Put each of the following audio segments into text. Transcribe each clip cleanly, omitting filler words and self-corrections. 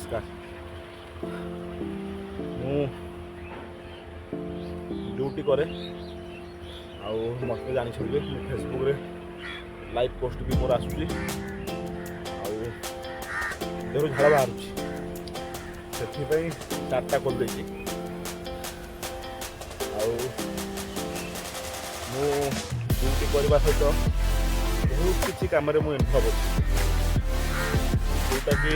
नमस्कार मु ड्यूटी करे मत जानी फेसबुक रे लाइव पोस्ट भी मोर आसूँ देह झाड़ बाहर से चार्टा कर ड्यूटी करने सहित बहुत किसी कम इनवल्व अच्छी जोटा कि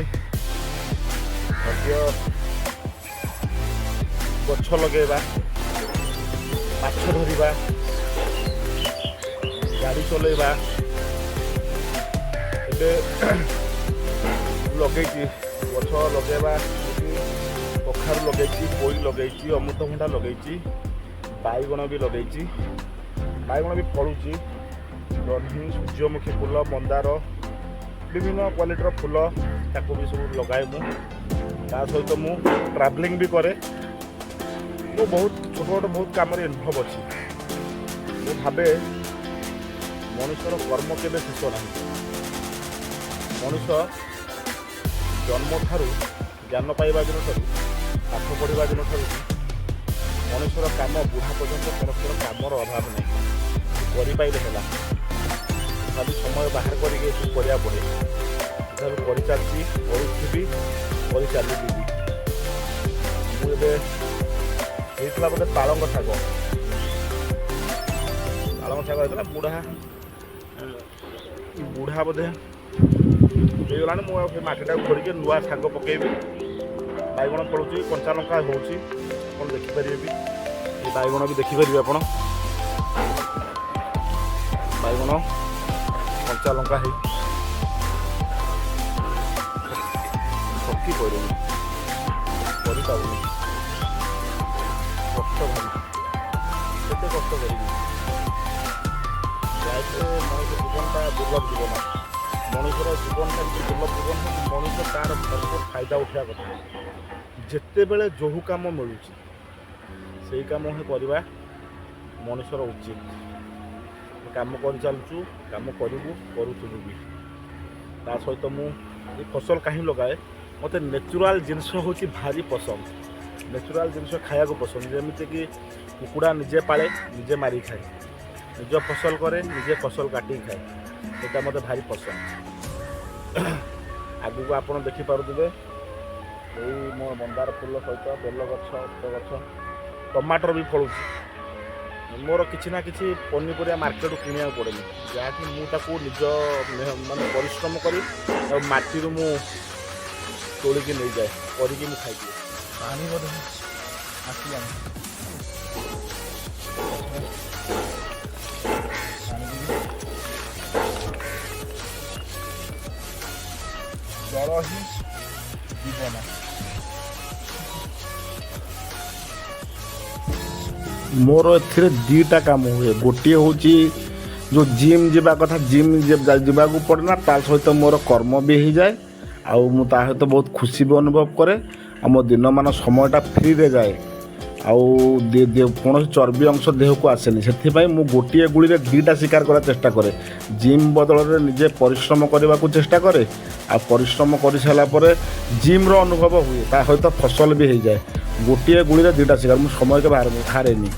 गछ लगेगा माछ धरवा गाड़ी चलैबा लगे गछ लगेबा कखारू लगे पोई लगे अमृतभंडा लगे बैगण भी लगे बैगण भी फलुची जह्नी सूर्यमुखी फूल मंदार विभिन्न क्वालिटीर फूल ताको भी सब लगाए सहित मु ट्रावेलिंग भी करे मु बहुत छोट छोट बहुत कम इनवल्व अच्छी मु भावे मनुष्यर कर्म केबे शेष ना मनुष्य जन्म ठारू ज्ञान पाइबा दिन ठारू पाठ पढ़ा दिन ठारू मनुष्यर काम बुढ़ा पर्यंत कौन कामर अभाव नहीं करें तथापि समय बाहर करके पड़े तथापि कर चलती पढ़ुथी कर चली मुझे बोधे पालंग शाग होता बुढ़ा बुढ़ा बोधे होगा मुझे माटिटा खोलिक नुआ शाग पकेबी बैगण पड़ुची कंचा लंका हो देखिपारे भी ये बैगण भी देखिपारे आप बैगण कंचा लंका है थकी पड़े कष्ट भारी केते कष्ट करी मनुष्य जीवनटा दुर्लभ जीवन मनुष्यर जीवनटा दुर्लभ जीवन मनुष्य तार भरपूर फायदा उठा कथा जिते बेले जो काम मिलूँ से काम ही करवा मनुष्यर उचित काम कर चलुँ कम करूँ भी ता सहित मुझे फसल कहीं लगाए मत नेचुराल जिनस हूँ भारी पसंद नेचुराल जिनस खाया पसंद जमीती कि कुकुड़ा निजे पाले निजे मारी खाए निज फसल करे निजे फसल काटिक खाए यहाँ मत भारी पसंद आगू आप देखिपे मो मंदार फूल सहित बेल गछ टमाटर भी फलुची मोर किसी ना किसी पनीपरिया मार्केट किणा पड़े जहाँकि मुझे निज मानने परिश्रम कर माटी मु तोड़िकी नहीं जाए करके मुझे खाई पानी बोधे आसला जल ही जीवन मोर ए दीटा काम हुए गोटे हूँ जो जिम जावा कथा जिम जावा पड़ेना ता सहित मोर कर्म भी हो जाए आउ मु ता सहित बहुत खुशी भी अनुभव करे मो दिन मान समयटा फ्री रे जाए कौन चर्बी अंश देह को आसेनि से मु गोटे गुड़ी रे दीटा शिकार करा चेष्टा करे जिम बदल में निजे परिश्रम करने को चेष्टा करे आ परिश्रम कर सारापर जिम रो अनुभव हुए ता सहित फसल भी हो जाए गोटे गुड़ी रे दीटा शिकार मु समय के बाहर हारेनी।